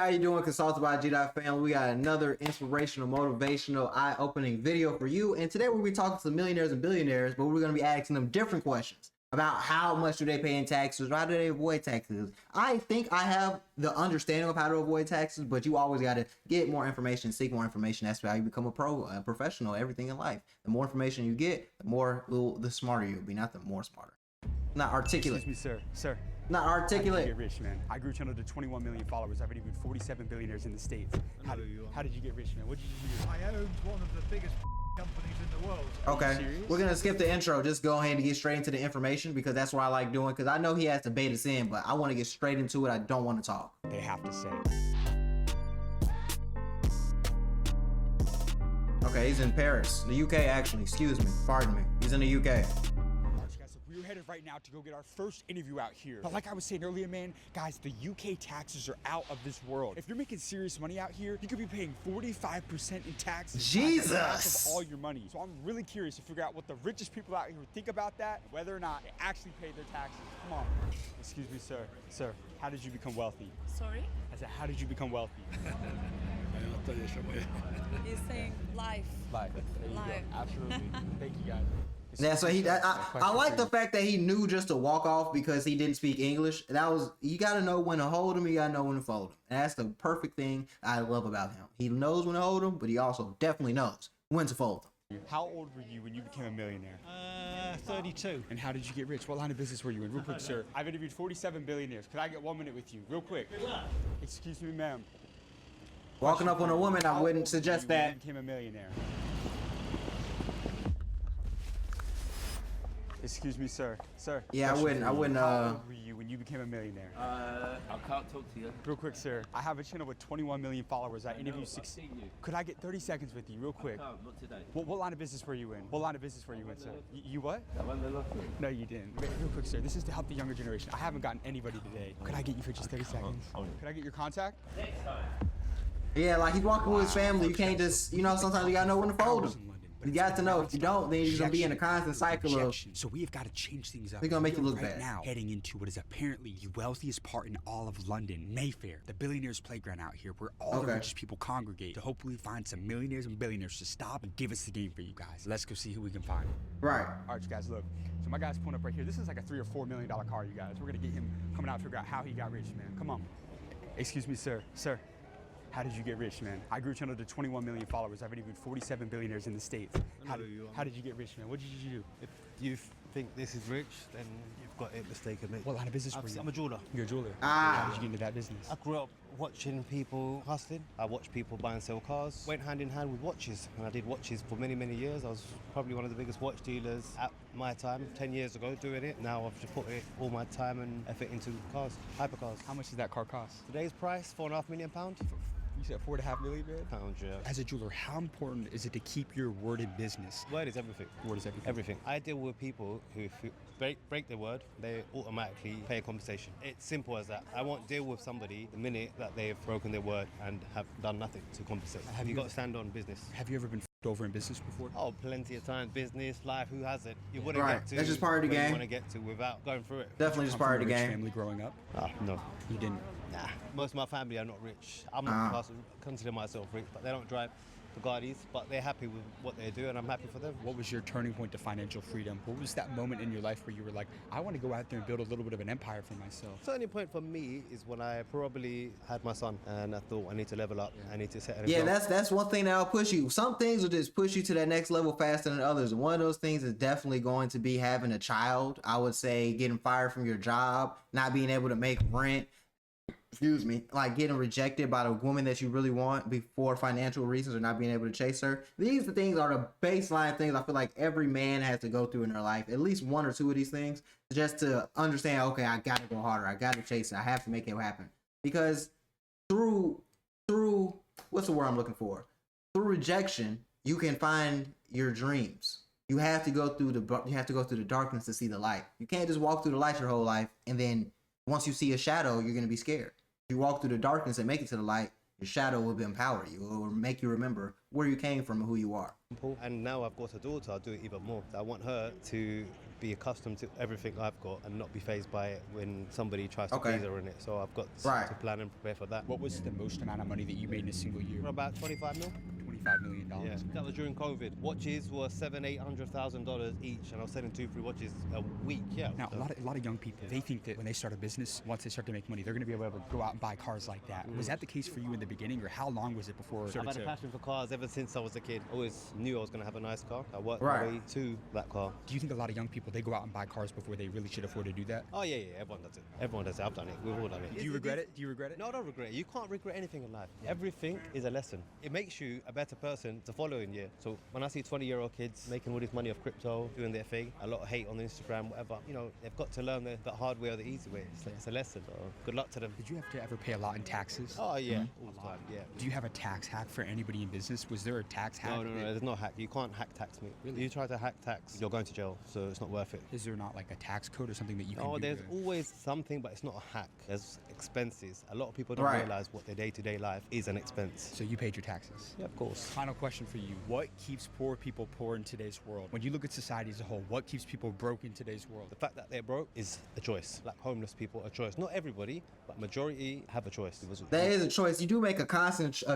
How you doing, Consulted by G. Family? We got another inspirational, motivational, eye-opening video for you. And today we're going to be talking to millionaires and billionaires, but we're going to be asking them different questions about how much do they pay in taxes, how do they avoid taxes. I think I have the understanding of how to avoid taxes, but you always got to get more information, seek more information. That's how you become a professional, everything in life. The more information you get, the smarter you'll be, not the more smarter. Not articulate. Excuse me, sir. Not articulate. How did you get rich, man? I grew channel to 21 million followers. I've interviewed 47 billionaires in the States. How did you get rich, man? What did you do? I owned one of the biggest companies in the world. Okay, we're gonna skip the intro. Just go ahead and get straight into the information because that's what I like doing. Because I know he has to bait us in, but I want to get straight into it. I don't want to talk. They have to say. Okay, he's in Paris, the UK actually. Excuse me, pardon me. He's in the UK. We're headed right now to go get our first interview out here. But like I was saying earlier, man, guys, the UK taxes are out of this world. If you're making serious money out here, you could be paying 45% in taxes. Jesus! Half of all your money. So I'm really curious to figure out what the richest people out here think about that, whether or not they actually pay their taxes. Come on. Excuse me, sir. Sir, how did you become wealthy? Sorry? I said, how did you become wealthy? He's saying life. Life. There you Life. go. Absolutely. Thank you, guys. Yeah, so I like the fact that he knew just to walk off because he didn't speak English. You got to know when to hold him, you got to know when to fold him. And that's the perfect thing I love about him. He knows when to hold him, but he also definitely knows when to fold him. How old were you when you became a millionaire? 32. And how did you get rich? What line of business were you in? Real quick, sir. I've interviewed 47 billionaires. Could I get 1 minute with you? Real quick. Excuse me, ma'am. Walking up on a woman, I wouldn't suggest When that. you became a millionaire. Excuse me, sir. Sir. Yeah, I wouldn't. How old were you when you became a millionaire? I can't talk to you. Real quick, sir. I have a channel with 21 million followers. I interviewed 16. Could I get 30 seconds with you, real quick? Not today. What line of business were you in? What line of business were you in, sir? You what? I won the lottery. No, you didn't. Real quick, sir. This is to help the younger generation. I haven't gotten anybody today. Could I get you for just 30 seconds? Could I get your contact? Yeah, like he's walking with his family. You can't just, sometimes you got to know when to fold him. You got to know. If you don't, then you're going to be in a constant cycle of... So we have got to change things up. We're going to make you look right bad. Now, heading into what is apparently the wealthiest part in all of London, Mayfair, the billionaires playground out here, where all the richest people congregate to hopefully find some millionaires and billionaires to stop and give us the game for you guys. Let's go see who we can find. Right. All right, you guys, look. So my guy's pulling up right here. This is like a $3 or $4 million car, you guys. We're going to get him coming out to figure out how he got rich, man. Come on. Excuse me, sir. Sir. How did you get rich, man? I grew channel to 21 million followers. I've interviewed 47 billionaires in the States. How did you get rich, man? What did you do? If you think this is rich, then you've got it mistaken, mate. What line of business were you? I'm a jeweler. You're a jeweler. Ah. How did you get into that business? I grew up watching people hustling. I watched people buy and sell cars. Went hand in hand with watches, and I did watches for many, many years. I was probably one of the biggest watch dealers at my time, 10 years ago, doing it. Now I've just put all my time and effort into cars, hypercars. How much does that car cost? Today's price, £4.5 million. You said $4.5 million, man? Pounds, yeah. As a jeweler, how important is it to keep your word in business? Word is everything. Word is everything. Everything. I deal with people who, if you break their word, they automatically pay a compensation. It's simple as that. I won't deal with somebody the minute that they've broken their word and have done nothing to compensate. Have you got to stand on business. Have you ever been over in business before? Oh, plenty of times. Business, life, who hasn't? You wouldn't Right. get to That's just part of the where game. you want to get to without going through it. Definitely just Come part from of the a rich game. family growing up? No. You didn't? Nah. Most of my family are not rich. I'm not consider myself rich, but they don't drive Bugattis, but they're happy with what they do, and I'm happy for them. What was your turning point to financial freedom? What was that moment in your life where you were like, I want to go out there and build a little bit of an empire for myself? Turning point for me is when I probably had my son, and I thought I need to level up. I need to set an Yeah, example. that's one thing that'll push you. Some things will just push you to that next level faster than others. And one of those things is definitely going to be having a child. I would say getting fired from your job, not being able to make rent. Excuse me, like getting rejected by the woman that you really want before financial reasons or not being able to chase her. These things are the baseline things I feel like every man has to go through in their life. At least one or two of these things just to understand, okay, I gotta go harder. I gotta chase it. I have to make it happen. Because through what's the word I'm looking for? Through rejection, you can find your dreams. You have to go through the darkness to see the light. You can't just walk through the light your whole life and then once you see a shadow, you're going to be scared. If you walk through the darkness and make it to the light, your shadow will empower you. It will make you remember where you came from and who you are. And now I've got a daughter, I'll do it even more. I want her to be accustomed to everything I've got and not be fazed by it when somebody tries to Okay. please her in it. So I've got Right. to plan and prepare for that. What was the most amount of money that you made in a single year? About 25 mil. $25 million. Yeah, that was during COVID. Watches were $700,000-800,000 each, and I was selling 2-3 watches a week. Yeah. Now, a lot of young people, they think that when they start a business, once they start to make money, they're going to be able to go out and buy cars like that. Was that the case for you in the beginning, or how long was it before? I've had a passion for cars ever since I was a kid. Always knew I was going to have a nice car. I worked Right. my way to that car. Do you think a lot of young people, they go out and buy cars before they really should afford to do that? Oh, yeah, everyone does it. Everyone does it. I've done it. We've all done it. Do you regret it? Do you regret it? No, I don't regret it. You can't regret anything in life. Everything is a lesson. It makes you a better person the following year. So when I see 20-year-old kids making all this money off crypto, doing their thing, a lot of hate on Instagram, whatever, you know, they've got to learn the hard way or the easy way. It's a lesson. So good luck to them. Did you have to ever pay a lot in taxes? Oh, yeah. All the time, yeah. Do you have a tax hack for anybody in business? Was there a tax hack? No, there's no hack. You can't hack tax me. Really? You try to hack tax, you're going to jail, so it's not worth it. Is there not like a tax code or something that you can Oh, do? there's to- always something, but it's not a hack. There's expenses. A lot of people don't Right. realize what their day-to-day life is an expense. So you paid your taxes? Yeah, of course. Final question for you. What keeps poor people poor in today's world? When you look at society as a whole, what keeps people broke in today's world? The fact that they're broke is a choice. Like homeless people, a choice. Not everybody, but majority have a choice. That is a choice. You do make a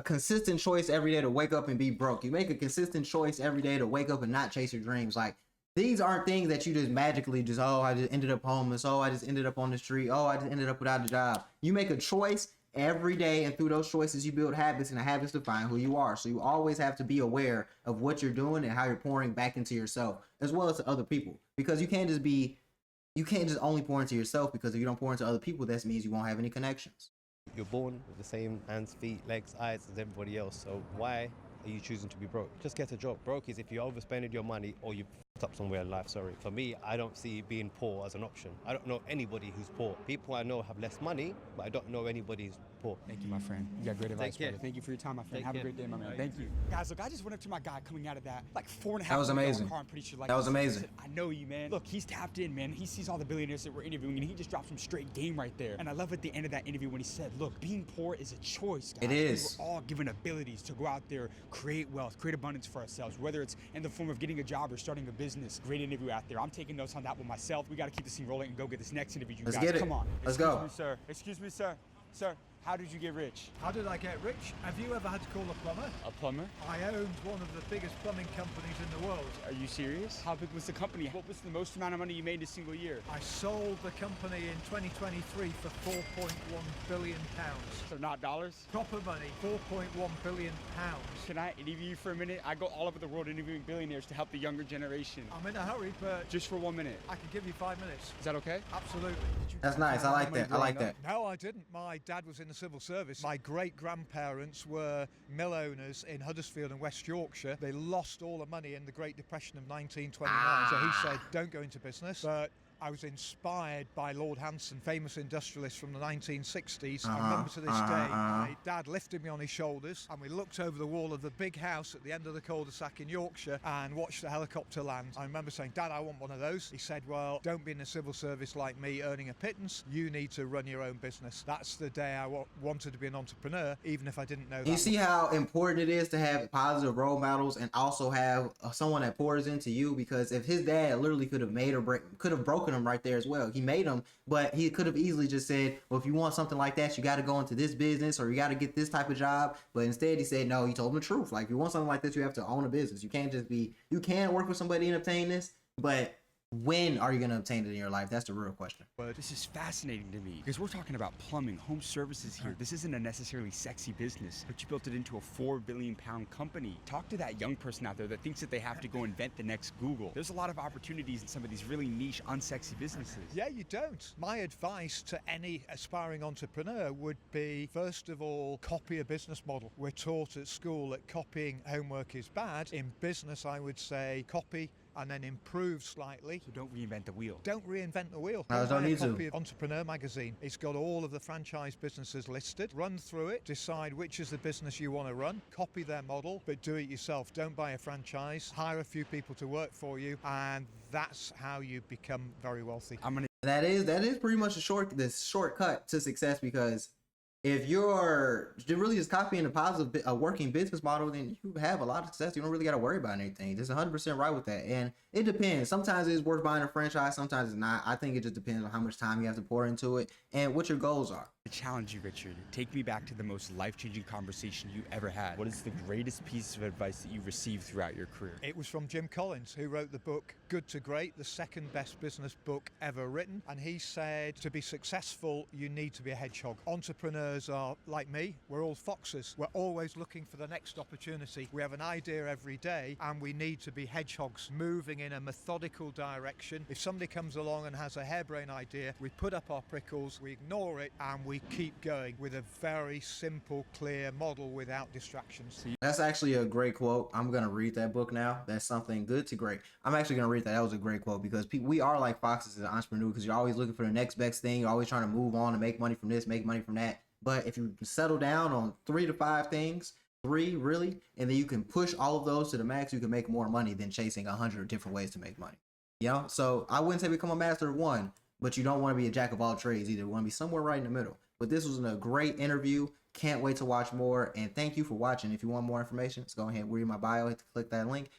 consistent choice every day to wake up and be broke. You make a consistent choice every day to wake up and not chase your dreams. Like, these aren't things that you just magically just, oh, I just ended up homeless. Oh, I just ended up on the street. Oh, I just ended up without a job. You make a choice every day, and through those choices, you build habits, and the habits define who you are. So you always have to be aware of what you're doing and how you're pouring back into yourself, as well as to other people. Because you can't just only pour into yourself, because if you don't pour into other people, that means you won't have any connections. You're born with the same hands, feet, legs, eyes as everybody else. So why are you choosing to be broke? Just get a job. Broke is if you overspended your money or you f***ed up somewhere in life, sorry. For me, I don't see being poor as an option. I don't know anybody who's poor. People I know have less money, but I don't know anybody who's poor. Thank you, my friend. You got great advice, care. brother. Thank you for your time, my friend. Take Have care. a great day, my man. Right. Thank you. Guys, look, I just went up to my guy coming out of that, like $4.5 That was million amazing. car, I'm pretty sure. Like, That was I amazing. said, I know you, man. Look, he's tapped in, man. He sees all the billionaires that we're interviewing, and he just dropped some straight game right there. And I love at the end of that interview when he said, look, being poor is a choice, guys. It is. We're all given abilities to go out there, create wealth, create abundance for ourselves, whether it's in the form of getting a job or starting a business. Great interview out there. I'm taking notes on that one myself. We got to keep this thing rolling and go get this next interview, you Let's guys. get it. Come on. Let's Excuse go. me, sir. Excuse me, sir. Sir, how did you get rich? How did I get rich? Have you ever had to call a plumber? A plumber? I owned one of the biggest plumbing companies in the world. Are you serious? How big was the company? What was the most amount of money you made in a single year? I sold the company in 2023 for £4.1 billion. So not dollars? Proper money, £4.1 billion. Can I interview you for a minute? I go all over the world interviewing billionaires to help the younger generation. I'm in a hurry, but Just for 1 minute. I can give you 5 minutes. Is that okay? Absolutely. That's nice. I like that. I like that. No, I didn't. My dad was in the civil service. My great-grandparents were mill owners in Huddersfield and West Yorkshire. They lost all the money in the Great Depression of 1929. So he said, don't go into business. But I was inspired by Lord Hanson, famous industrialist from the 1960s. I remember to this day, my dad lifted me on his shoulders and we looked over the wall of the big house at the end of the cul-de-sac in Yorkshire and watched the helicopter land. I remember saying, Dad, I want one of those. He said, well, don't be in the civil service like me earning a pittance. You need to run your own business. That's the day I wanted to be an entrepreneur, even if I didn't know that. You see how important it is to have positive role models and also have someone that pours into you, because if his dad literally could have made or could have broken him right there as well. He made him, but he could have easily just said, well, if you want something like that, you got to go into this business or you got to get this type of job. But instead he said, no, he told him the truth. Like, if you want something like this, you have to own a business. You can't just be, you can work with somebody and obtain this, but when are you going to obtain it in your life? That's the real question. This is fascinating to me because we're talking about plumbing, home services here. This isn't a necessarily sexy business, but you built it into a £4 billion company. Talk to that young person out there that thinks that they have to go invent the next Google. There's a lot of opportunities in some of these really niche, unsexy businesses. Yeah, you don't. My advice to any aspiring entrepreneur would be, first of all, copy a business model. We're taught at school that copying homework is bad. In business, I would say copy and then improve slightly. So don't reinvent the wheel. Don't reinvent the wheel. No, don't buy a need to. copy of Entrepreneur magazine. It's got all of the franchise businesses listed. Run through it, decide which is the business you want to run, copy their model, but do it yourself. Don't buy a franchise. Hire a few people to work for you, and that's how you become very wealthy. I'm gonna That is pretty much the shortcut to success, because if you're really just copying a working business model, then you have a lot of success. You don't really got to worry about anything. Just 100% right with that. And it depends. Sometimes it's worth buying a franchise. Sometimes it's not. I think it just depends on how much time you have to pour into it and what your goals are. To challenge you, Richard, take me back to the most life-changing conversation you ever had. What is the greatest piece of advice that you received throughout your career? It was from Jim Collins, who wrote the book Good to Great, the second best business book ever written. And he said, to be successful, you need to be a hedgehog. Entrepreneurs are like me. We're all foxes. We're always looking for the next opportunity. We have an idea every day, and we need to be hedgehogs, moving in a methodical direction. If somebody comes along and has a harebrained idea, we put up our prickles, we ignore it, and we keep going with a very simple, clear model without distractions. That's actually a great quote. I'm going to read that book now. That's something good to great. I'm actually going to read that. That was a great quote because we are like foxes as an entrepreneur because you're always looking for the next best thing. You're always trying to move on and make money from this, make money from that. But if you settle down on 3 to 5 things, 3 really, and then you can push all of those to the max, you can make more money than chasing 100 different ways to make money. You know? So I wouldn't say become a master of one, but you don't want to be a jack of all trades either. You want to be somewhere right in the middle. But this was a great interview. Can't wait to watch more. And thank you for watching. If you want more information, just go ahead and read my bio, click that link.